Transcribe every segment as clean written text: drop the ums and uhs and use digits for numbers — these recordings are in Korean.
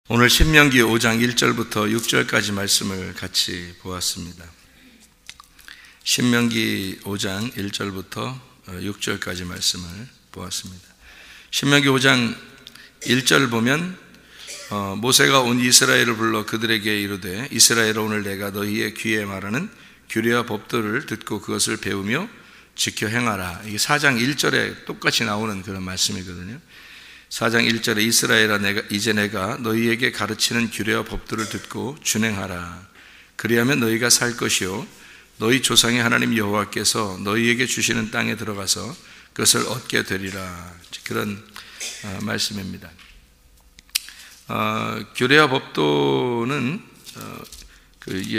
오늘 신명기 5장 1절부터 6절까지 말씀을 같이 보았습니다. 신명기 5장 1절부터 6절까지 말씀을 보았습니다. 신명기 5장 1절 보면 모세가 온 이스라엘을 불러 그들에게 이르되 이스라엘아 오늘 내가 너희의 귀에 말하는 규례와 법도를 듣고 그것을 배우며 지켜 행하라. 이게 4장 1절에 똑같이 나오는 그런 말씀이거든요. 4장 1절에 이스라엘아 이제 내가 너희에게 가르치는 규례와 법도를 듣고 준행하라. 그리하면 너희가 살 것이요 너희 조상의 하나님 여호와께서 너희에게 주시는 땅에 들어가서 그것을 얻게 되리라. 그런 말씀입니다. 규례와 법도는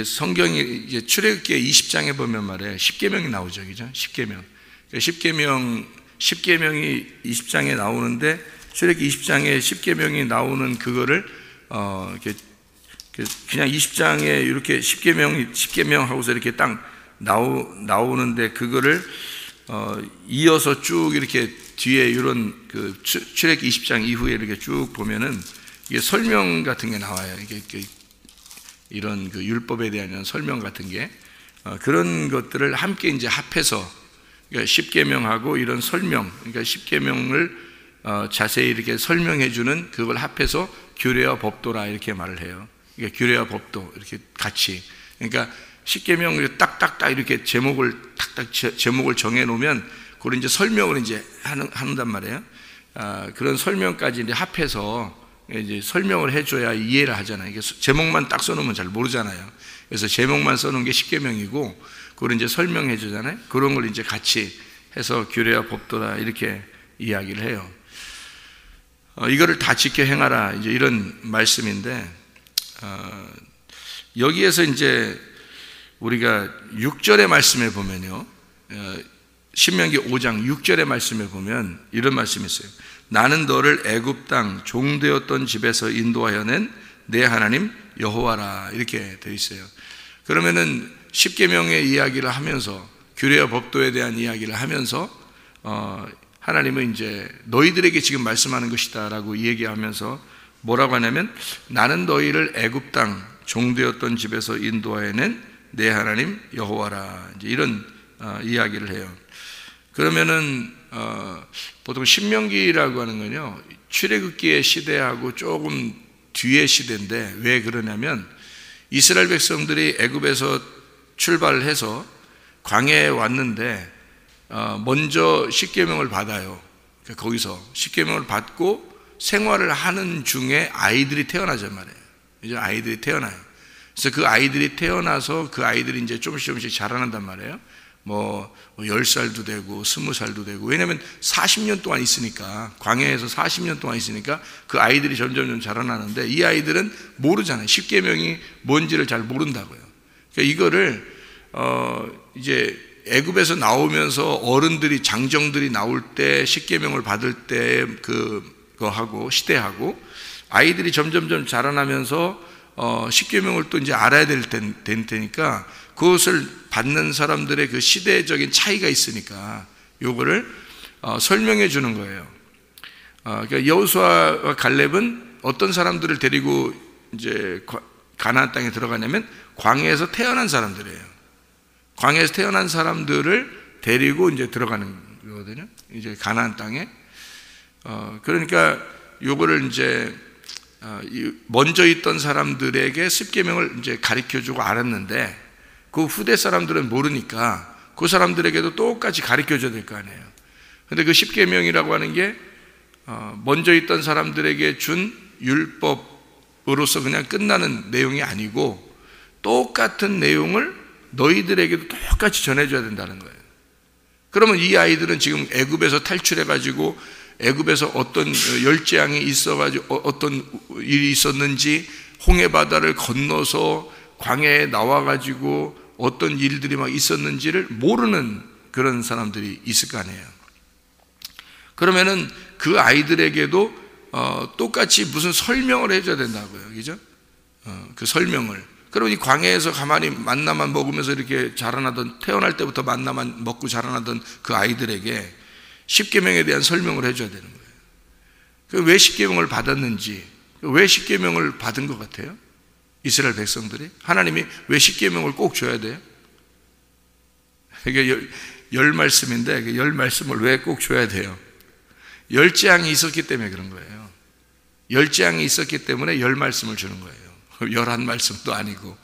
성경이 출애굽기 20장에 보면 말이에요. 10계명이 나오죠, 그죠? 10계명. 10계명이 20장에 나오는데 출애굽기 20장에 10계명이 나오는 그거를 그냥 20장에 이렇게 10계명 하고서 이렇게 딱 나오는데 그거를 이어서 쭉 이렇게 뒤에 이런 그 출애굽기 20장 이후에 이렇게 쭉 보면은 이게 설명 같은 게 나와요. 이게 이런 그 율법에 대한 설명 같은 게 그런 것들을 함께 이제 합해서 그러니까 10계명하고 이런 설명, 그러니까 10계명을 자세히 이렇게 설명해 주는 그걸 합해서 규례와 법도라 이렇게 말을 해요. 그러니까 규례와 법도 이렇게 같이. 그러니까 10계명을 딱딱딱 이렇게 제목을 정해 놓으면 그걸 이제 설명을 이제 한단 말이에요. 그런 설명까지 이제 합해서 이제 설명을 해줘야 이해를 하잖아요. 이게 제목만 딱 써놓으면 잘 모르잖아요. 그래서 제목만 써놓은 게 10계명이고 그걸 이제 설명해 주잖아요. 그런 걸 이제 같이 해서 규례와 법도라 이렇게 이야기를 해요. 이거를 다 지켜 행하라 이제 이런 말씀인데 여기에서 이제 우리가 6절의 말씀에 보면요, 신명기 5장 6절의 말씀에 보면 이런 말씀이 있어요. 나는 너를 애굽 땅 종되었던 집에서 인도하여 낸 내 하나님 여호와라 이렇게 되어 있어요. 그러면은 10계명의 이야기를 하면서 규례와 법도에 대한 이야기를 하면서 하나님은 이제 너희들에게 지금 말씀하는 것이다라고 얘기하면서 뭐라고 하냐면 나는 너희를 애굽 땅 종되었던 집에서 인도하여 낸 내 하나님 여호와라 이제 이런 이야기를 해요. 그러면은 보통 신명기라고 하는 건요 출애굽기의 시대하고 조금 뒤의 시대인데 왜 그러냐면 이스라엘 백성들이 애굽에서 출발을 해서 광야에 왔는데 먼저 10계명을 받아요. 거기서 10계명을 받고 생활을 하는 중에 아이들이 태어나단 말이에요. 이제 아이들이 태어나요. 그래서 그 아이들이 태어나서 그 아이들이 이제 조금씩 자라난단 말이에요. 뭐 10살도 되고 20살도 되고 왜냐면 40년 동안 있으니까 광야에서 40년 동안 있으니까 그 아이들이 점점 자라나는데 이 아이들은 모르잖아요. 10계명이 뭔지를 잘 모른다고요. 그러니까 이거를 이제 애굽에서 나오면서 어른들이 장정들이 나올 때 10계명을 받을 때 그거하고 시대하고 아이들이 점점 자라나면서 10계명을 또 이제 알아야 될 테니까 그것을 받는 사람들의 그 시대적인 차이가 있으니까 요거를 설명해 주는 거예요. 그러니까 여호수아와 갈렙은 어떤 사람들을 데리고 이제 가나안 땅에 들어가냐면 광야에서 태어난 사람들이에요. 광야에서 태어난 사람들을 데리고 이제 들어가는 거거든요. 이제 가나안 땅에. 그러니까 요거를 이제 먼저 있던 사람들에게 10계명을 이제 가르쳐 주고 알았는데 그 후대 사람들은 모르니까 그 사람들에게도 똑같이 가르쳐 줘야 될 거 아니에요. 근데 그 10계명이라고 하는 게 먼저 있던 사람들에게 준 율법으로서 그냥 끝나는 내용이 아니고 똑같은 내용을 너희들에게도 똑같이 전해줘야 된다는 거예요. 그러면 이 아이들은 지금 애굽에서 탈출해가지고 애굽에서 어떤 열재앙이 있어가지고 어떤 일이 있었는지 홍해 바다를 건너서 광야에 나와가지고 어떤 일들이 막 있었는지를 모르는 그런 사람들이 있을 거 아니에요. 그러면은 그 아이들에게도 똑같이 무슨 설명을 해줘야 된다고요, 그죠? 그 설명을. 그럼 이 광야에서 가만히 만나만 먹으면서 이렇게 자라나던 태어날 때부터 만나만 먹고 자라나던 그 아이들에게 10계명에 대한 설명을 해줘야 되는 거예요. 왜 10계명을 받았는지 왜 십계명을 받은 것 같아요? 이스라엘 백성들이? 하나님이 왜 십계명을 꼭 줘야 돼요? 이게 열 말씀인데 열 말씀을 왜 꼭 줘야 돼요? 열 재앙이 있었기 때문에 그런 거예요. 열 재앙이 있었기 때문에 열 말씀을 주는 거예요. 11말씀도 아니고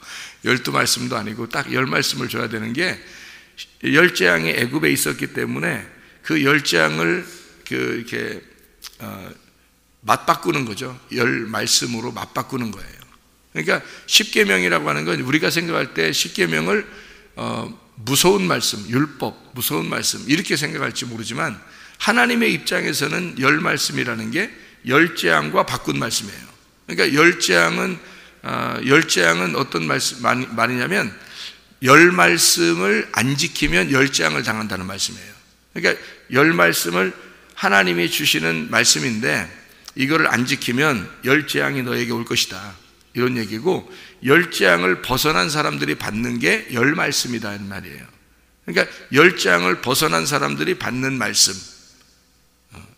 12말씀도 아니고 딱 열 말씀을 줘야 되는 게, 열 재앙이 애굽에 있었기 때문에 그 열 재앙을 이렇게 맞바꾸는 거죠. 열 말씀으로 맞바꾸는 거예요. 그러니까 십계명이라고 하는 건 우리가 생각할 때 십계명을 무서운 말씀, 율법, 무서운 말씀 이렇게 생각할지 모르지만, 하나님의 입장에서는 열 말씀이라는 게 열 재앙과 바꾼 말씀이에요. 그러니까 열 재앙은 어떤 말이냐면, 열 말씀을 안 지키면 열 재앙을 당한다는 말씀이에요. 그러니까 열 말씀을 하나님이 주시는 말씀인데 이거를 안 지키면 열 재앙이 너에게 올 것이다, 이런 얘기고, 열 재앙을 벗어난 사람들이 받는 게 열 말씀이다 는 말이에요. 그러니까 열 재앙을 벗어난 사람들이 받는 말씀,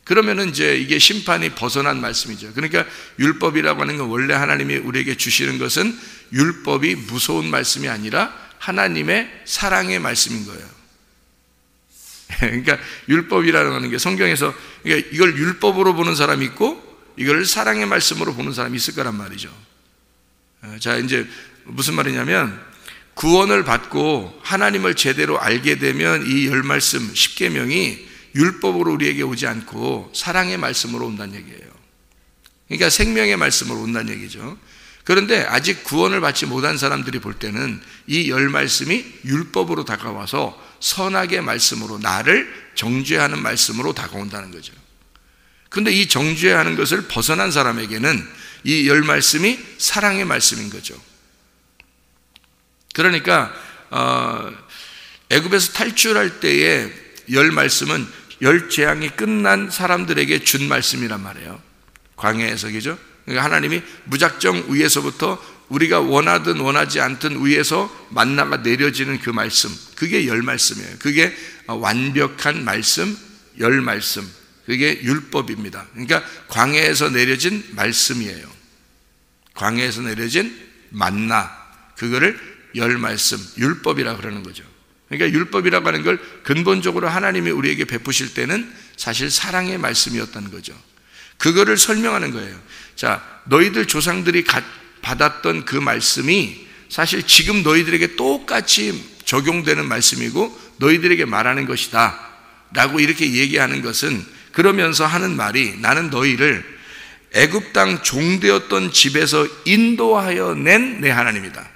그러면은 이제 이게 심판이 벗어난 말씀이죠. 그러니까 율법이라고 하는 건 원래 하나님이 우리에게 주시는 것은 율법이 무서운 말씀이 아니라 하나님의 사랑의 말씀인 거예요. 그러니까 율법이라는 게 성경에서, 그러니까 이걸 율법으로 보는 사람이 있고 이걸 사랑의 말씀으로 보는 사람이 있을 거란 말이죠. 자, 이제 무슨 말이냐면, 구원을 받고 하나님을 제대로 알게 되면 이 열 말씀, 십계명이 율법으로 우리에게 오지 않고 사랑의 말씀으로 온다는 얘기예요. 그러니까 생명의 말씀으로 온다는 얘기죠. 그런데 아직 구원을 받지 못한 사람들이 볼 때는 이 열 말씀이 율법으로 다가와서 선악의 말씀으로, 나를 정죄하는 말씀으로 다가온다는 거죠. 그런데 이 정죄하는 것을 벗어난 사람에게는 이 열 말씀이 사랑의 말씀인 거죠. 그러니까 애굽에서 탈출할 때의 열 말씀은 열 재앙이 끝난 사람들에게 준 말씀이란 말이에요. 광야에서, 그죠? 그러니까 하나님이 무작정 위에서부터, 우리가 원하든 원하지 않든 위에서 만나가 내려지는 그 말씀, 그게 열 말씀이에요. 그게 완벽한 말씀, 열 말씀, 그게 율법입니다. 그러니까 광야에서 내려진 말씀이에요. 광야에서 내려진 만나, 그거를 열 말씀, 율법이라고 그러는 거죠. 그러니까 율법이라고 하는 걸 근본적으로 하나님이 우리에게 베푸실 때는 사실 사랑의 말씀이었다는 거죠. 그거를 설명하는 거예요. 자, 너희들 조상들이 받았던 그 말씀이 사실 지금 너희들에게 똑같이 적용되는 말씀이고 너희들에게 말하는 것이다 라고 이렇게 얘기하는 것은, 그러면서 하는 말이, 나는 너희를 애굽 땅 종되었던 집에서 인도하여 낸 내 하나님이다.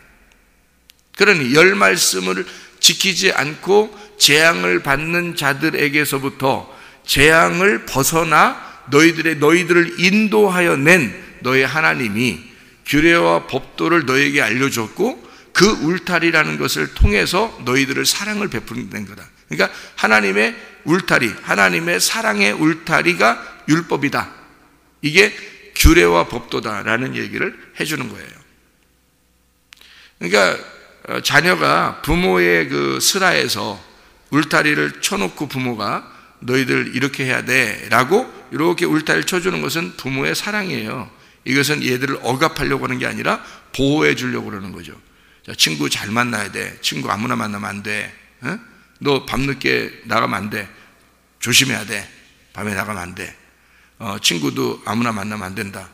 그러니 열 말씀을 지키지 않고 재앙을 받는 자들에게서부터 재앙을 벗어나 너희들을 인도하여 낸 너의 하나님이 규례와 법도를 너에게 알려줬고, 그 울타리라는 것을 통해서 너희들을 사랑을 베푸는 거다. 그러니까 하나님의 울타리, 하나님의 사랑의 울타리가 율법이다, 이게 규례와 법도다라는 얘기를 해주는 거예요. 그러니까 자녀가 부모의 그 슬하에서 울타리를 쳐놓고 부모가 너희들 이렇게 해야 돼 라고 이렇게 울타리를 쳐주는 것은 부모의 사랑이에요. 이것은 얘들을 억압하려고 하는 게 아니라 보호해 주려고 그러는 거죠. 자, 친구 잘 만나야 돼. 친구 아무나 만나면 안 돼. 너 밤늦게 나가면 안 돼. 조심해야 돼. 밤에 나가면 안 돼. 친구도 아무나 만나면 안 된다.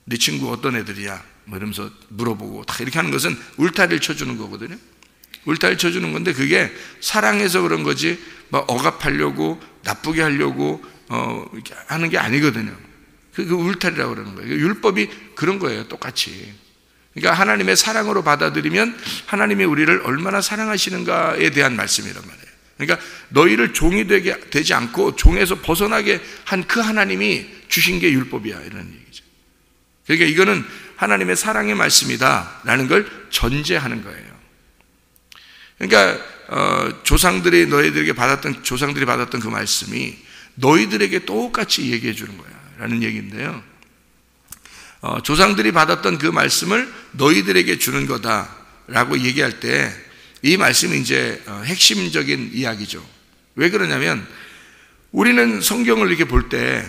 네 친구 어떤 애들이야? 뭐 이러면서 물어보고 다 이렇게 하는 것은 울타리를 쳐주는 거거든요. 울타리를 쳐주는 건데 그게 사랑해서 그런 거지 막 억압하려고 나쁘게 하려고 이렇게 하는 게 아니거든요. 그 울타리라고 그러는 거예요. 율법이 그런 거예요. 똑같이. 그러니까 하나님의 사랑으로 받아들이면 하나님이 우리를 얼마나 사랑하시는가에 대한 말씀이란 말이에요. 그러니까 너희를 종이 되지 않고 종에서 벗어나게 한 그 하나님이 주신 게 율법이야, 이런 얘기죠. 그러니까 이거는 하나님의 사랑의 말씀이다라는 걸 전제하는 거예요. 그러니까 조상들이 받았던 그 말씀이 너희들에게 똑같이 얘기해 주는 거야 라는 얘기인데요, 조상들이 받았던 그 말씀을 너희들에게 주는 거다라고 얘기할 때 이 말씀이 이제 핵심적인 이야기죠. 왜 그러냐면 우리는 성경을 이렇게 볼 때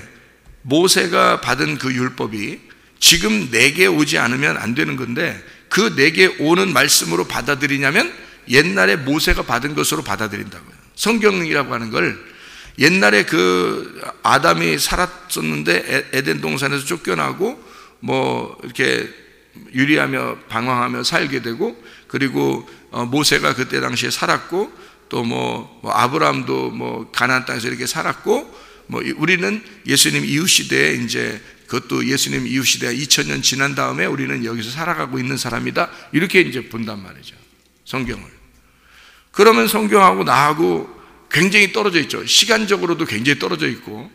모세가 받은 그 율법이 지금 내게 오지 않으면 안 되는 건데 그 내게 오는 말씀으로 받아들이냐면 옛날에 모세가 받은 것으로 받아들인다고요. 성경이라고 하는 걸 옛날에 그 아담이 살았었는데 에덴 동산에서 쫓겨나고 뭐 이렇게 유리하며 방황하며 살게 되고, 그리고 모세가 그때 당시에 살았고, 또 뭐 아브라함도 뭐 가나안 땅에서 이렇게 살았고, 뭐 우리는 예수님 이후 시대에 이제 그것도 예수님 이후 시대가 2000년 지난 다음에 우리는 여기서 살아가고 있는 사람이다, 이렇게 이제 본단 말이죠, 성경을. 그러면 성경하고 나하고 굉장히 떨어져 있죠. 시간적으로도 굉장히 떨어져 있고,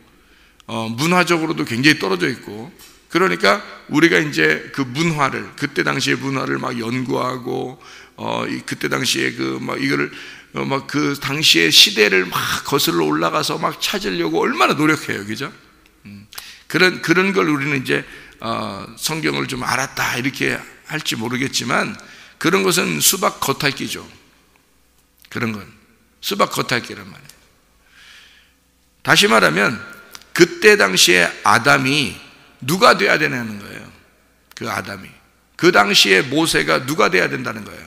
문화적으로도 굉장히 떨어져 있고. 그러니까 우리가 이제 그 문화를, 그때 당시의 문화를 막 연구하고, 그때 당시에 그 막 이거를 막 그 당시의 시대를 막 거슬러 올라가서 막 찾으려고 얼마나 노력해요, 그죠? 그런 걸 우리는 이제 성경을 좀 알았다 이렇게 할지 모르겠지만, 그런 것은 수박 겉핥기죠. 그런 건 수박 겉핥기란 말이에요. 다시 말하면 그때 당시에 아담이 누가 돼야 되냐는 거예요. 그 아담이, 그 당시에 모세가 누가 돼야 된다는 거예요.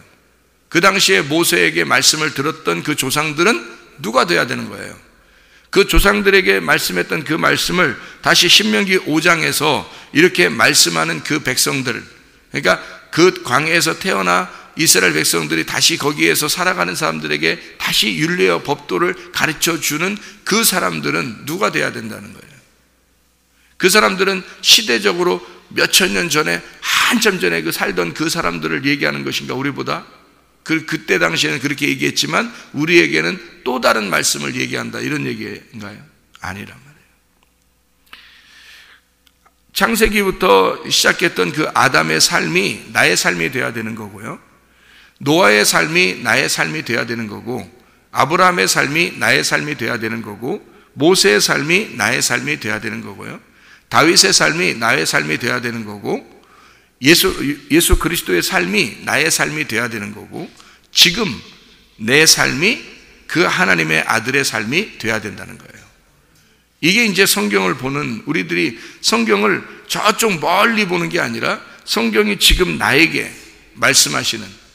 그 당시에 모세에게 말씀을 들었던 그 조상들은 누가 돼야 되는 거예요. 그 조상들에게 말씀했던 그 말씀을 다시 신명기 5장에서 이렇게 말씀하는 그 백성들, 그러니까 그 광야에서 태어나 이스라엘 백성들이 다시 거기에서 살아가는 사람들에게 다시 율례와 법도를 가르쳐 주는 그 사람들은 누가 돼야 된다는 거예요. 그 사람들은 시대적으로 몇천 년 전에, 한참 전에 그 살던 그 사람들을 얘기하는 것인가, 우리보다? 그때 당시에는 그렇게 얘기했지만 우리에게는 또 다른 말씀을 얘기한다, 이런 얘기인가요? 아니란 말이에요. 창세기부터 시작했던 그 아담의 삶이 나의 삶이 되어야 되는 거고요, 노아의 삶이 나의 삶이 되어야 되는 거고, 아브라함의 삶이 나의 삶이 되어야 되는 거고, 모세의 삶이 나의 삶이 되어야 되는 거고요, 다윗의 삶이 나의 삶이 되어야 되는 거고, 예수 그리스도의 삶이 나의 삶이 되어야 되는 거고, 지금 내 삶이 그 하나님의 아들의 삶이 되어야 된다는 거예요. 이게 이제 성경을 보는, 우리들이 성경을 저쪽 멀리 보는 게 아니라 성경이 지금 나에게 말씀하시는,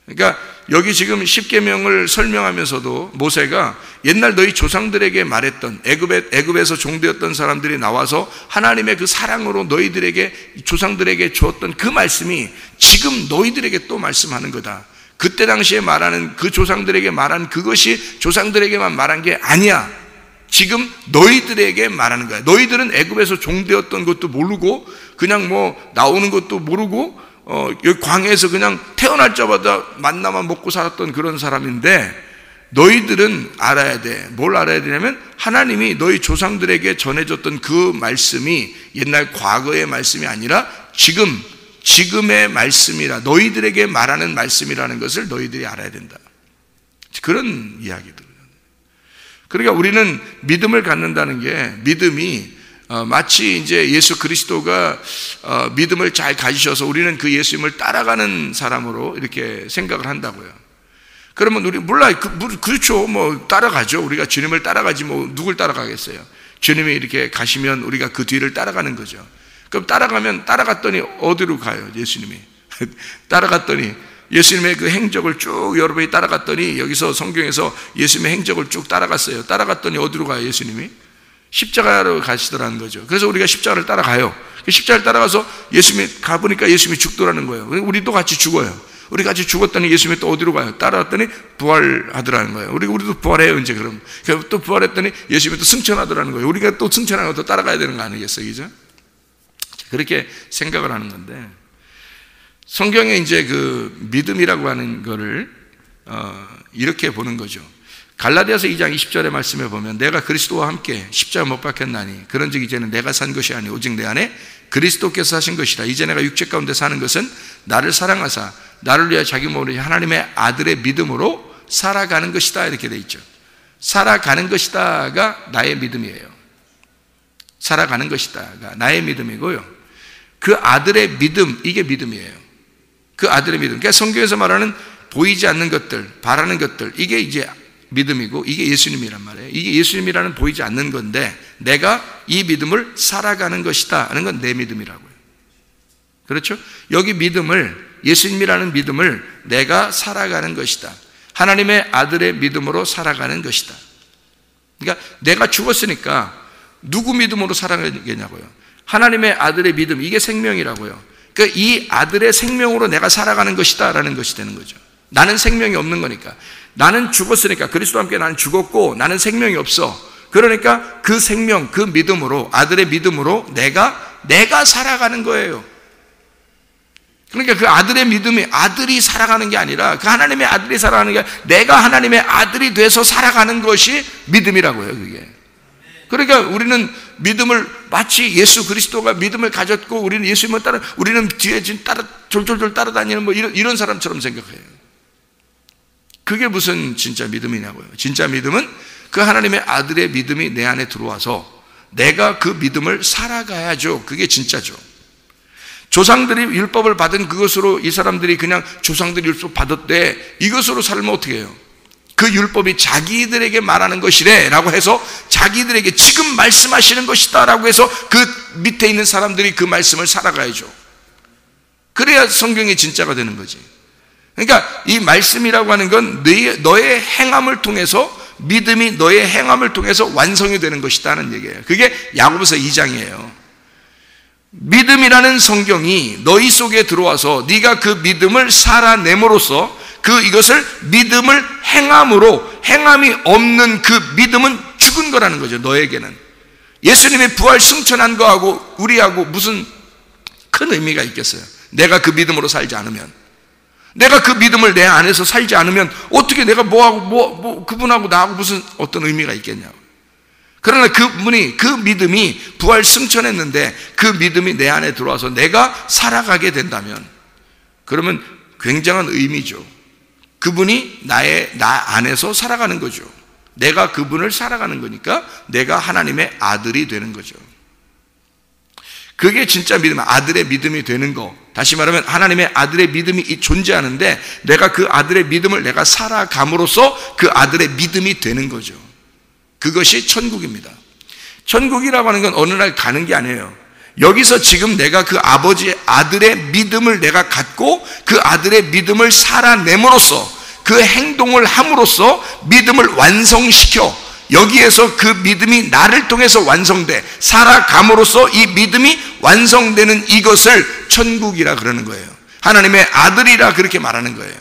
그러니까 여기 지금 십계명을 설명하면서도 모세가 옛날 너희 조상들에게 말했던, 애굽에서 종되었던 사람들이 나와서 하나님의 그 사랑으로 너희들에게, 조상들에게 주었던 그 말씀이 지금 너희들에게 또 말씀하는 거다. 그때 당시에 말하는 그 조상들에게 말한 그것이 조상들에게만 말한 게 아니야. 지금 너희들에게 말하는 거야. 너희들은 애굽에서 종되었던 것도 모르고, 그냥 뭐 나오는 것도 모르고, 여기 광야에서 그냥 태어날 자마자 만나만 먹고 살았던 그런 사람인데, 너희들은 알아야 돼. 뭘 알아야 되냐면 하나님이 너희 조상들에게 전해줬던 그 말씀이 옛날 과거의 말씀이 아니라 지금의 말씀이라, 너희들에게 말하는 말씀이라는 것을 너희들이 알아야 된다. 그런 이야기들. 그러니까 우리는 믿음을 갖는다는 게, 믿음이 마치 이제 예수 그리스도가 믿음을 잘 가지셔서 우리는 그 예수님을 따라가는 사람으로 이렇게 생각을 한다고요. 그러면 우리 몰라, 그렇죠, 뭐 따라가죠. 우리가 주님을 따라가지 뭐 누굴 따라가겠어요. 주님이 이렇게 가시면 우리가 그 뒤를 따라가는 거죠. 그럼 따라갔더니 어디로 가요? 예수님이 따라갔더니 예수님의 그 행적을 쭉 여러분이 따라갔더니, 여기서 성경에서 예수님의 행적을 쭉 따라갔어요. 따라갔더니 어디로 가요? 예수님이 십자가로 가시더라는 거죠. 그래서 우리가 십자가를 따라가요. 십자가를 따라가서 예수님이 가보니까 예수님이 죽더라는 거예요. 우리도 같이 죽어요. 우리 같이 죽었더니 예수님이 또 어디로 가요? 따라갔더니 부활하더라는 거예요. 우리도 부활해요, 이제. 그럼 또 부활했더니 예수님이 또 승천하더라는 거예요. 우리가 또 승천하고 또 따라가야 되는 거 아니겠어요, 그죠? 그렇게 생각을 하는 건데, 성경에 이제 그 믿음이라고 하는 거를 이렇게 보는 거죠. 갈라디아서 2장 20절의 말씀에 보면, 내가 그리스도와 함께 십자가 못 박혔나니 그런즉 이제는 내가 산 것이 아니 오직 내 안에 그리스도께서 사신 것이라. 이제 내가 육체 가운데 사는 것은 나를 사랑하사 나를 위하여 자기 몸을 하나님의 아들의 믿음으로 살아가는 것이다, 이렇게 돼 있죠. 살아가는 것이다가 나의 믿음이에요. 살아가는 것이다가 나의 믿음이고요, 그 아들의 믿음, 이게 믿음이에요. 그 아들의 믿음, 그러니까 성경에서 말하는 보이지 않는 것들, 바라는 것들, 이게 이제 믿음이고, 이게 예수님이란 말이에요. 이게 예수님이라는 보이지 않는 건데, 내가 이 믿음을 살아가는 것이다 하는 건 내 믿음이라고요. 그렇죠? 여기 믿음을, 예수님이라는 믿음을 내가 살아가는 것이다. 하나님의 아들의 믿음으로 살아가는 것이다. 그러니까 내가 죽었으니까 누구 믿음으로 살아가겠냐고요. 하나님의 아들의 믿음, 이게 생명이라고요. 그러니까 이 아들의 생명으로 내가 살아가는 것이다 라는 것이 되는 거죠. 나는 생명이 없는 거니까. 나는 죽었으니까, 그리스도와 함께 나는 죽었고 나는 생명이 없어. 그러니까 그 생명, 그 믿음으로, 아들의 믿음으로 내가 살아가는 거예요. 그러니까 그 아들의 믿음이 아들이 살아가는 게 아니라, 그 하나님의 아들이 살아가는 게 아니라 내가 하나님의 아들이 돼서 살아가는 것이 믿음이라고요, 그게. 그러니까 우리는 믿음을, 마치 예수 그리스도가 믿음을 가졌고 우리는 예수님을 따라, 우리는 뒤에 지금 졸졸졸 따라다니는 뭐 이런 사람처럼 생각해요. 그게 무슨 진짜 믿음이냐고요. 진짜 믿음은 그 하나님의 아들의 믿음이 내 안에 들어와서 내가 그 믿음을 살아가야죠. 그게 진짜죠. 조상들이 율법을 받은 그것으로 이 사람들이 그냥 조상들이 율법 받았대, 이것으로 살면 어떻게 해요? 그 율법이 자기들에게 말하는 것이래 라고 해서 자기들에게 지금 말씀하시는 것이다 라고 해서 그 밑에 있는 사람들이 그 말씀을 살아가야죠. 그래야 성경이 진짜가 되는 거지. 그러니까 이 말씀이라고 하는 건 너의 행함을 통해서, 믿음이 너의 행함을 통해서 완성이 되는 것이다 하는 얘기예요. 그게 야고보서 2장이에요. 믿음이라는 성경이 너희 속에 들어와서 네가 그 믿음을 살아냄으로써 이것을 믿음을 행함으로, 행함이 없는 그 믿음은 죽은 거라는 거죠. 너에게는 예수님의 부활 승천한 거하고 우리하고 무슨 큰 의미가 있겠어요? 내가 그 믿음으로 살지 않으면, 내가 그 믿음을 내 안에서 살지 않으면 어떻게 내가 뭐하고 그분하고 나하고 무슨 어떤 의미가 있겠냐고. 그러나 그분이, 그 믿음이 부활 승천했는데 그 믿음이 내 안에 들어와서 내가 살아가게 된다면, 그러면 굉장한 의미죠. 그분이 나 안에서 살아가는 거죠. 내가 그분을 살아가는 거니까 내가 하나님의 아들이 되는 거죠. 그게 진짜 믿음, 아들의 믿음이 되는 거. 다시 말하면 하나님의 아들의 믿음이 존재하는데 내가 그 아들의 믿음을 내가 살아감으로써 그 아들의 믿음이 되는 거죠. 그것이 천국입니다. 천국이라고 하는 건 어느 날 가는 게 아니에요. 여기서 지금 내가 그 아버지의 아들의 믿음을 내가 갖고 그 아들의 믿음을 살아냄으로써, 그 행동을 함으로써 믿음을 완성시켜, 여기에서 그 믿음이 나를 통해서 완성돼 살아감으로써 이 믿음이 완성되는 이것을 천국이라 그러는 거예요. 하나님의 아들이라 그렇게 말하는 거예요.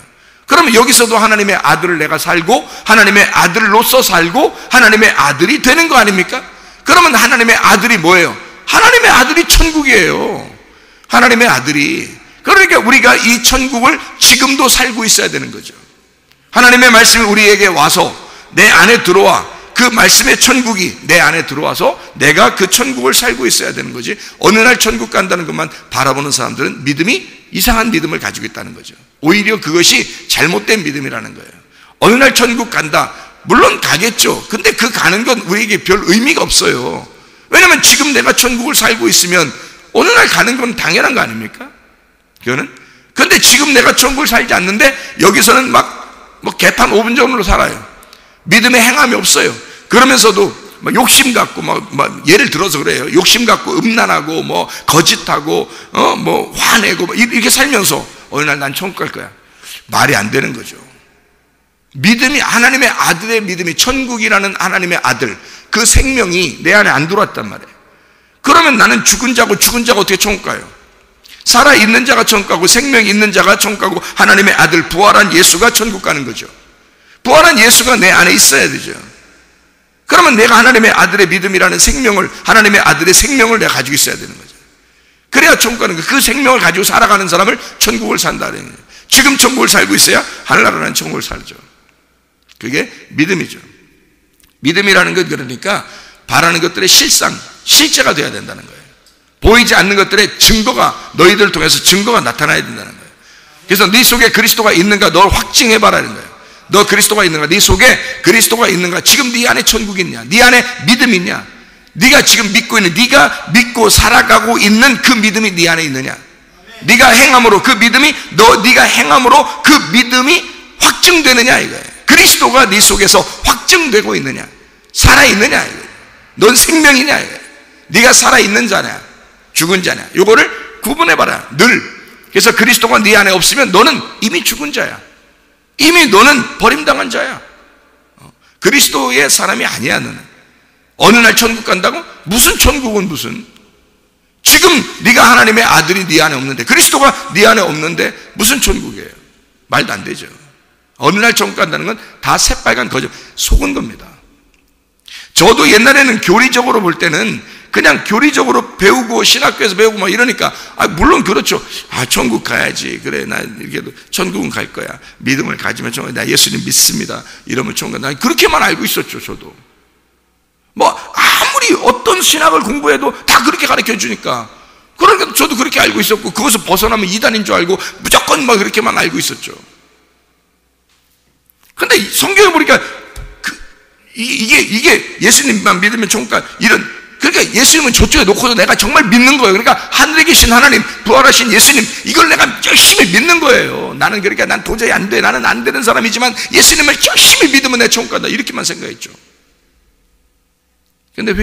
그러면 여기서도 하나님의 아들을 내가 살고 하나님의 아들로서 살고 하나님의 아들이 되는 거 아닙니까? 그러면 하나님의 아들이 뭐예요? 하나님의 아들이 천국이에요. 하나님의 아들이. 그러니까 우리가 이 천국을 지금도 살고 있어야 되는 거죠. 하나님의 말씀이 우리에게 와서 내 안에 들어와, 그 말씀의 천국이 내 안에 들어와서 내가 그 천국을 살고 있어야 되는 거지. 어느 날 천국 간다는 것만 바라보는 사람들은 믿음이 이상한 믿음을 가지고 있다는 거죠. 오히려 그것이 잘못된 믿음이라는 거예요. 어느 날 천국 간다, 물론 가겠죠. 근데 그 가는 건 우리에게 별 의미가 없어요. 왜냐하면 지금 내가 천국을 살고 있으면 어느 날 가는 건 당연한 거 아닙니까? 그거는. 근데 지금 내가 천국을 살지 않는데 여기서는 개판 5분 정도로 살아요. 믿음의 행함이 없어요. 그러면서도 욕심 갖고 예를 들어서 그래요. 욕심 갖고 음란하고 거짓하고 화내고 이렇게 살면서 어느 날 난 천국 갈 거야. 말이 안 되는 거죠. 믿음이, 하나님의 아들의 믿음이, 천국이라는 하나님의 아들, 그 생명이 내 안에 안 들어왔단 말이에요. 그러면 나는 죽은 자가 어떻게 천국 가요? 살아있는 자가 천국 가고 생명이 있는 자가 천국 가고 하나님의 아들, 부활한 예수가 천국 가는 거죠. 부활한 예수가 내 안에 있어야 되죠. 그러면 내가 하나님의 아들의 믿음이라는 생명을, 하나님의 아들의 생명을 내가 가지고 있어야 되는 거죠. 그래야 천국 가는 거예요. 그 생명을 가지고 살아가는 사람을 천국을 산다는 거예요. 지금 천국을 살고 있어야 하늘나라라는 천국을 살죠. 그게 믿음이죠. 믿음이라는 건 그러니까 바라는 것들의 실제가 되어야 된다는 거예요. 보이지 않는 것들의 증거가, 너희들을 통해서 증거가 나타나야 된다는 거예요. 그래서 네 속에 그리스도가 있는가 널 확증해봐라는 거예요. 너 그리스도가 있는가? 네 속에 그리스도가 있는가? 지금 네 안에 천국이 있냐? 네 안에 믿음이 있냐? 네가 지금 믿고 있는, 네가 믿고 살아가고 있는 그 믿음이 네 안에 있느냐? 네가 행함으로 그 믿음이, 네가 행함으로 그 믿음이 확증되느냐 이거예요. 그리스도가 네 속에서 확증되고 있느냐? 살아있느냐 이거예요. 넌 생명이냐 이거예요. 네가 살아있는 자냐? 죽은 자냐? 요거를 구분해봐라. 늘. 그래서 그리스도가 네 안에 없으면 너는 이미 죽은 자야. 이미 너는 버림당한 자야. 그리스도의 사람이 아니야. 너는 어느 날 천국 간다고? 무슨 천국은 무슨? 지금 네가 하나님의 아들이 네 안에 없는데, 그리스도가 네 안에 없는데 무슨 천국이에요? 말도 안 되죠. 어느 날 천국 간다는 건 다 새빨간 거짓, 속은 겁니다. 저도 옛날에는 교리적으로 볼 때는 그냥 교리적으로 배우고 신학교에서 배우고 막 이러니까 물론 그렇죠. 천국 가야지. 그래, 나 이렇게 천국은 갈 거야. 믿음을 가지면 천국, 나 예수님 믿습니다. 이러면 천국. 나 그렇게만 알고 있었죠. 저도 뭐 아무리 어떤 신학을 공부해도 다 그렇게 가르쳐 주니까, 그러니까 저도 그렇게 알고 있었고, 그것을 벗어나면 이단인 줄 알고 무조건 막 그렇게만 알고 있었죠. 근데 성경을 보니까 이게 예수님만 믿으면 천국 가, 이런, 그러니까 예수님은 저쪽에 놓고서 내가 정말 믿는 거예요. 그러니까 하늘에 계신 하나님, 부활하신 예수님, 이걸 내가 열심히 믿는 거예요. 나는 그러니까 난 도저히 안 돼. 나는 안 되는 사람이지만 예수님을 열심히 믿으면 내 천국 간다. 이렇게만 생각했죠. 근데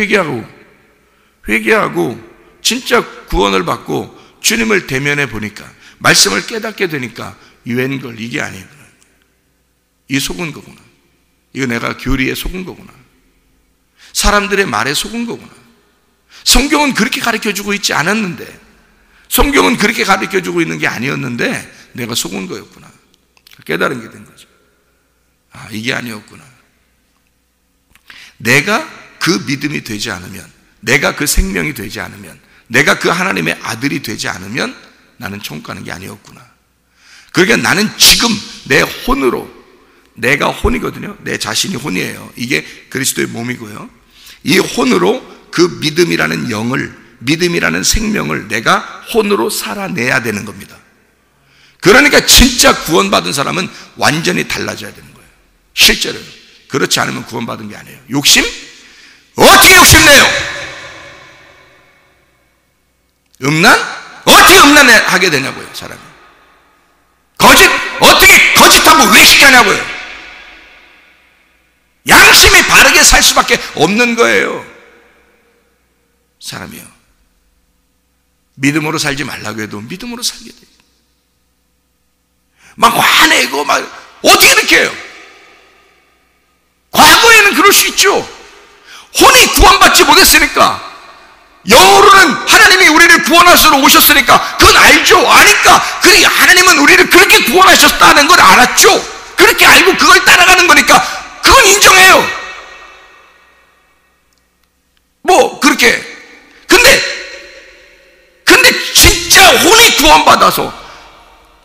회개하고 진짜 구원을 받고 주님을 대면해 보니까, 말씀을 깨닫게 되니까 웬걸 이게 아니구나. 이 속은 거구나. 이거 내가 교리에 속은 거구나. 사람들의 말에 속은 거구나. 성경은 그렇게 가르쳐주고 있지 않았는데, 성경은 그렇게 가르쳐주고 있는 게 아니었는데 내가 속은 거였구나. 깨달은 게 된 거죠. 이게 아니었구나. 내가 그 믿음이 되지 않으면, 내가 그 생명이 되지 않으면, 내가 그 하나님의 아들이 되지 않으면 나는 천국 가는 게 아니었구나. 그러니까 나는 지금 내 혼으로, 내가 혼이거든요. 내 자신이 혼이에요. 이게 그리스도의 몸이고요. 이 혼으로 그 믿음이라는 영을, 믿음이라는 생명을 내가 혼으로 살아내야 되는 겁니다. 그러니까 진짜 구원받은 사람은 완전히 달라져야 되는 거예요. 실제로. 그렇지 않으면 구원받은 게 아니에요. 욕심? 어떻게 욕심내요? 음란? 어떻게 음란하게 되냐고요, 사람이. 거짓? 어떻게 거짓하고 외식하냐고요. 양심이 바르게 살 수밖에 없는 거예요, 사람이요. 믿음으로 살지 말라고 해도 믿음으로 살게 돼요. 막 화내고 막 어떻게 이렇게 해요? 과거에는 그럴 수 있죠. 혼이 구원받지 못했으니까, 영으로는 하나님이 우리를 구원하시러 오셨으니까 그건 알죠. 아니까 그 하나님은 우리를 그렇게 구원하셨다는 걸 알았죠. 그렇게 알고 그걸 따라가는 거니까 그건 인정해요. 뭐 그렇게. 근데 진짜 혼이 구원받아서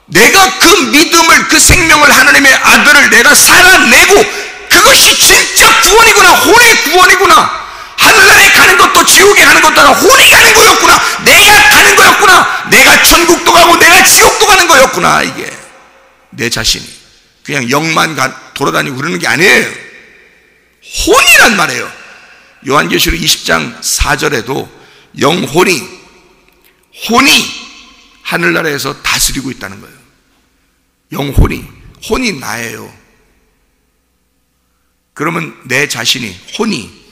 내가 그 믿음을, 그 생명을, 하나님의 아들을 내가 살아내고, 그것이 진짜 구원이구나. 혼의 구원이구나. 하늘나라에 가는 것도 지옥에 가는 것도 아니라 혼이 가는 거였구나. 내가 가는 거였구나. 내가 천국도 가고 내가 지옥도 가는 거였구나. 이게 내 자신이 그냥 영만 돌아다니고 그러는 게 아니에요. 혼이란 말이에요. 요한계시록 20장 4절에도 영혼이, 혼이 하늘나라에서 다스리고 있다는 거예요. 혼이 나예요. 그러면 내 자신이, 혼이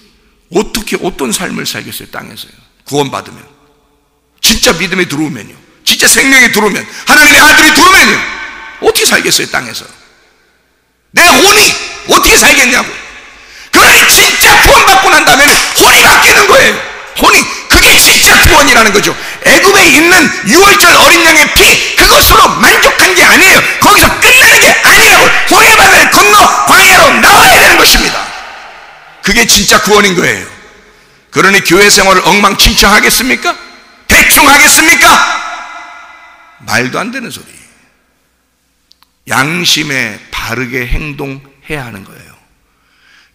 어떻게, 어떤 삶을 살겠어요? 땅에서요. 구원받으면, 진짜 믿음에 들어오면요, 진짜 생명에 들어오면, 하나님의 아들이 들어오면요, 어떻게 살겠어요? 땅에서 내 혼이 어떻게 살겠냐고. 그러니 진짜 구원받고 난 다음에는 혼이 바뀌는 거예요. 혼이, 그게 진짜 구원이라는 거죠. 애굽에 있는 6월절 어린 양의 피, 그것으로 만족한 게 아니에요. 거기서 끝나는 게 아니라고. 홍해바다를 건너 광야로 나와야 되는 것입니다. 그게 진짜 구원인 거예요. 그러니 교회 생활을 엉망진창 하겠습니까? 대충 하겠습니까? 말도 안 되는 소리. 양심에 바르게 행동해야 하는 거예요.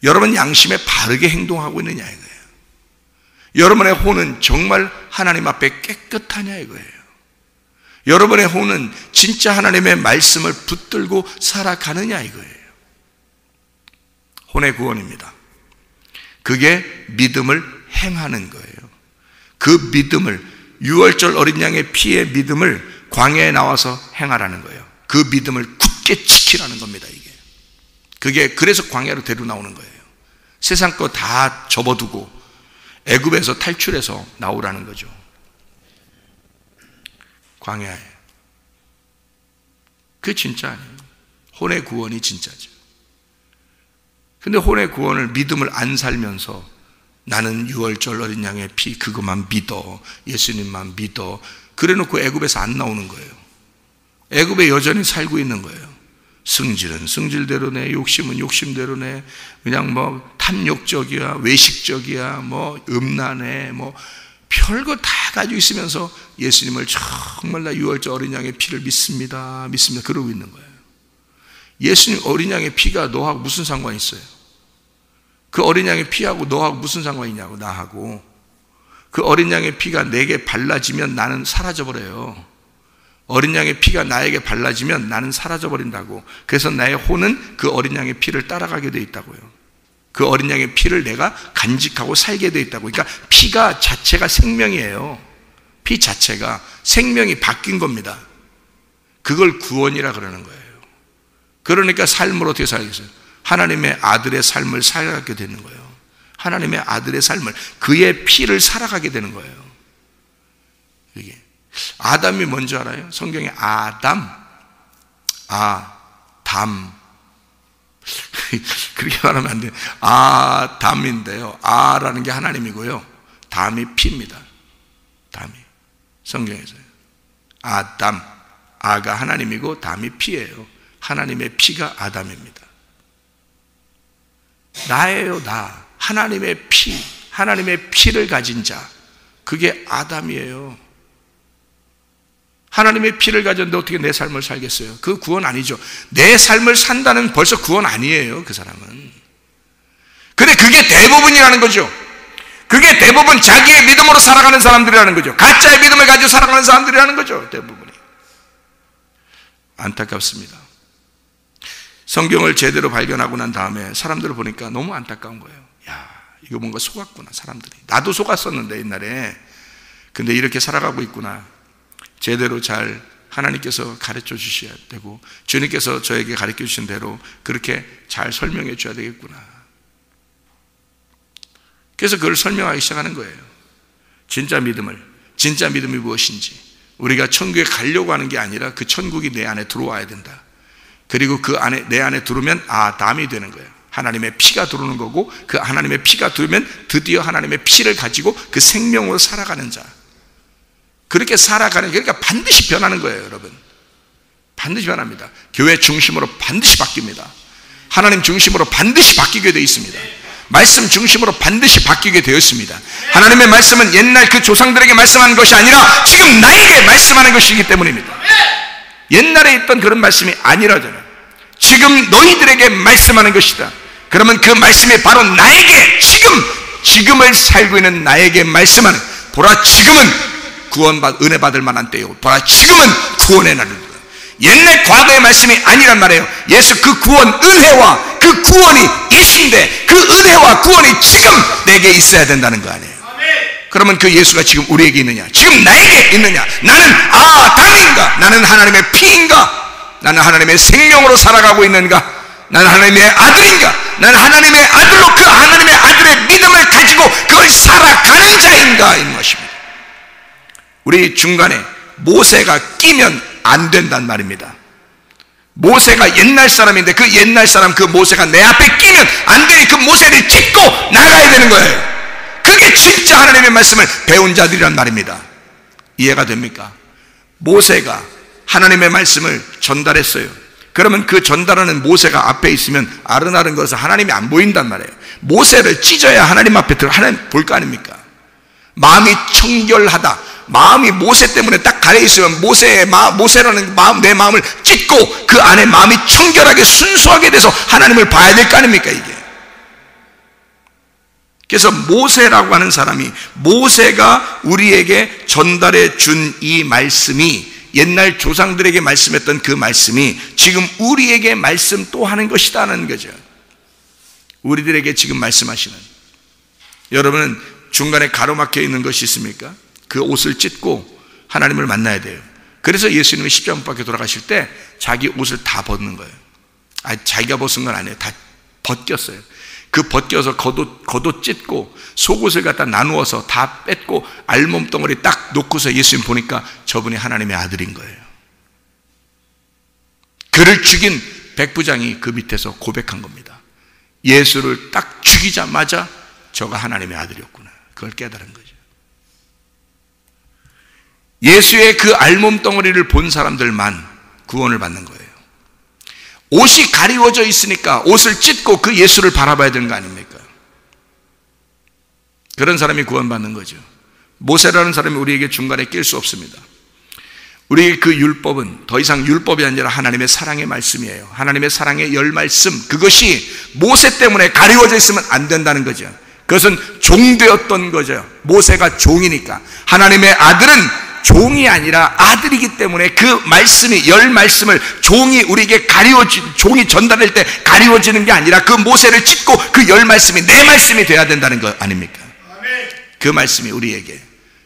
여러분 양심에 바르게 행동하고 있느냐 이거예요. 여러분의 혼은 정말 하나님 앞에 깨끗하냐 이거예요. 여러분의 혼은 진짜 하나님의 말씀을 붙들고 살아가느냐 이거예요. 혼의 구원입니다. 그게 믿음을 행하는 거예요. 그 믿음을, 6월절 어린 양의 피의 믿음을 광야에 나와서 행하라는 거예요. 그 믿음을 굳게 지키라는 겁니다. 이게, 그게 그래서 광야로 데려 나오는 거예요. 세상 거 다 접어두고 애굽에서 탈출해서 나오라는 거죠. 광야에. 그게 진짜 아니에요. 혼의 구원이 진짜죠. 근데 혼의 구원을 믿음을 안 살면서 나는 6월절 어린 양의 피 그것만 믿어, 예수님만 믿어, 그래놓고 애굽에서 안 나오는 거예요. 애굽에 여전히 살고 있는 거예요. 승질은 승질대로네, 욕심은 욕심대로네, 그냥 뭐 탐욕적이야, 외식적이야, 뭐 음란해, 뭐 별거 다 가지고 있으면서 예수님을 정말 나 6월절 어린 양의 피를 믿습니다, 믿습니다 그러고 있는 거예요. 예수님 어린 양의 피가 너하고 무슨 상관이 있어요? 그 어린 양의 피하고 너하고 무슨 상관이냐고. 나하고 그 어린 양의 피가 내게 발라지면 나는 사라져버려요. 어린 양의 피가 나에게 발라지면 나는 사라져버린다고. 그래서 나의 혼은 그 어린 양의 피를 따라가게 돼 있다고요. 그 어린 양의 피를 내가 간직하고 살게 돼 있다고. 그러니까 피가 자체가 생명이에요. 피 자체가 생명이 바뀐 겁니다. 그걸 구원이라 그러는 거예요. 그러니까 삶을 어떻게 살겠어요? 하나님의 아들의 삶을 살아가게 되는 거예요. 하나님의 아들의 삶을, 그의 피를 살아가게 되는 거예요. 이게 아담이 뭔지 알아요? 성경에 아담, 그렇게 말하면 안 돼요. 아담인데요, 아라는 게 하나님이고요, 담이 피입니다. 담이 성경에서요. 아담, 아가 하나님이고 담이 피예요. 하나님의 피가 아담입니다. 나예요, 나. 하나님의 피, 하나님의 피를 가진 자, 그게 아담이에요. 하나님의 피를 가졌는데 어떻게 내 삶을 살겠어요? 그 구원 아니죠. 내 삶을 산다는 벌써 구원 아니에요, 그 사람은. 근데 그게 대부분이라는 거죠. 그게 대부분 자기의 믿음으로 살아가는 사람들이라는 거죠. 가짜의 믿음을 가지고 살아가는 사람들이라는 거죠, 대부분이. 안타깝습니다. 성경을 제대로 발견하고 난 다음에 사람들을 보니까 너무 안타까운 거예요. 야, 이거 뭔가 속았구나, 사람들이. 나도 속았었는데 옛날에. 근데 이렇게 살아가고 있구나. 제대로 잘 하나님께서 가르쳐 주셔야 되고, 주님께서 저에게 가르쳐 주신 대로 그렇게 잘 설명해 줘야 되겠구나. 그래서 그걸 설명하기 시작하는 거예요. 진짜 믿음이 무엇인지. 우리가 천국에 가려고 하는 게 아니라 그 천국이 내 안에 들어와야 된다. 그리고 그 안에, 내 안에 들어오면 아담이 되는 거예요. 하나님의 피가 들어오는 거고, 그 하나님의 피가 들어오면 드디어 하나님의 피를 가지고 그 생명으로 살아가는 자. 그렇게 살아가는, 그러니까 반드시 변하는 거예요, 여러분. 반드시 변합니다. 교회 중심으로 반드시 바뀝니다. 하나님 중심으로 반드시 바뀌게 되어 있습니다. 말씀 중심으로 반드시 바뀌게 되었습니다. 하나님의 말씀은 옛날 그 조상들에게 말씀하는 것이 아니라 지금 나에게 말씀하는 것이기 때문입니다. 옛날에 있던 그런 말씀이 아니라잖아요. 지금 너희들에게 말씀하는 것이다. 그러면 그 말씀이 바로 나에게, 지금을 살고 있는 나에게 말씀하는, 보라 지금은 은혜 받을 만한 때요, 보라 지금은 구원의 날입니다. 옛날 과거의 말씀이 아니란 말이에요. 예수 그 구원, 은혜와 그 구원이 계신데 그 은혜와 구원이 지금 내게 있어야 된다는 거 아니에요. 그러면 그 예수가 지금 우리에게 있느냐? 지금 나에게 있느냐? 나는 아담인가? 나는 하나님의 피인가? 나는 하나님의 생명으로 살아가고 있는가? 나는 하나님의 아들인가? 나는 하나님의 아들로 그 하나님의 아들의 믿음을 가지고 그걸 살아가는 자인가? 이 것입니다. 우리 중간에 모세가 끼면 안 된단 말입니다. 모세가 옛날 사람인데 그 옛날 사람, 그 모세가 내 앞에 끼면 안 되니 그 모세를 찢고 나가야 되는 거예요. 그게 진짜 하나님의 말씀을 배운 자들이란 말입니다. 이해가 됩니까? 모세가 하나님의 말씀을 전달했어요. 그러면 그 전달하는 모세가 앞에 있으면 아른아른 것은 하나님이 안 보인단 말이에요. 모세를 찢어야 하나님 앞에 하나님 볼 거 아닙니까? 마음이 청결하다, 마음이 모세 때문에 딱 가려있으면 모세라는 마음, 내 마음을 찢고 그 안에 마음이 청결하게 순수하게 돼서 하나님을 봐야 될 거 아닙니까, 이게. 그래서 모세라고 하는 사람이, 모세가 우리에게 전달해 준 이 말씀이, 옛날 조상들에게 말씀했던 그 말씀이 지금 우리에게 말씀 또 하는 것이다는 거죠. 우리들에게 지금 말씀하시는. 여러분은 중간에 가로막혀 있는 것이 있습니까? 그 옷을 찢고 하나님을 만나야 돼요. 그래서 예수님이 십자가 못 박혀 돌아가실 때 자기 옷을 다 벗는 거예요. 자기가 벗은 건 아니에요. 다 벗겼어요. 그 벗겨서 겉옷 찢고 속옷을 갖다 나누어서 다 뺐고 알몸덩어리 딱 놓고서 예수님 보니까 저분이 하나님의 아들인 거예요. 그를 죽인 백부장이 그 밑에서 고백한 겁니다. 예수를 딱 죽이자마자 저가 하나님의 아들이었구나. 그걸 깨달은 거죠. 예수의 그 알몸덩어리를 본 사람들만 구원을 받는 거예요. 옷이 가리워져 있으니까 옷을 찢고 그 예수를 바라봐야 되는 거 아닙니까? 그런 사람이 구원받는 거죠. 모세라는 사람이 우리에게 중간에 낄 수 없습니다. 우리의 그 율법은 더 이상 율법이 아니라 하나님의 사랑의 말씀이에요. 하나님의 사랑의 열 말씀, 그것이 모세 때문에 가리워져 있으면 안 된다는 거죠. 그것은 종되었던 거죠. 모세가 종이니까. 하나님의 아들은 종이 아니라 아들이기 때문에 그 말씀이, 열 말씀을 종이 우리에게 종이 전달할 때 가리워지는 게 아니라 그 모세를 찢고 그 열 말씀이 내 말씀이 돼야 된다는 거 아닙니까? 그 말씀이 우리에게.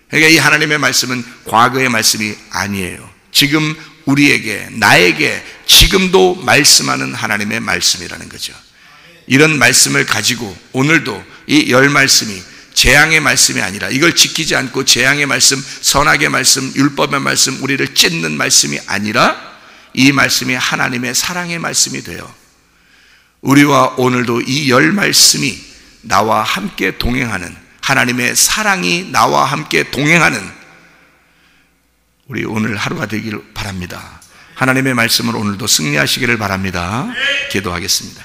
그러니까 이 하나님의 말씀은 과거의 말씀이 아니에요. 지금 우리에게, 나에게 지금도 말씀하는 하나님의 말씀이라는 거죠. 이런 말씀을 가지고 오늘도 이 열 말씀이 재앙의 말씀이 아니라, 이걸 지키지 않고 재앙의 말씀, 선악의 말씀, 율법의 말씀, 우리를 찢는 말씀이 아니라 이 말씀이 하나님의 사랑의 말씀이 되어 우리와 오늘도 이 열 말씀이 나와 함께 동행하는, 하나님의 사랑이 나와 함께 동행하는 우리 오늘 하루가 되길 바랍니다. 하나님의 말씀을 오늘도 승리하시기를 바랍니다. 기도하겠습니다.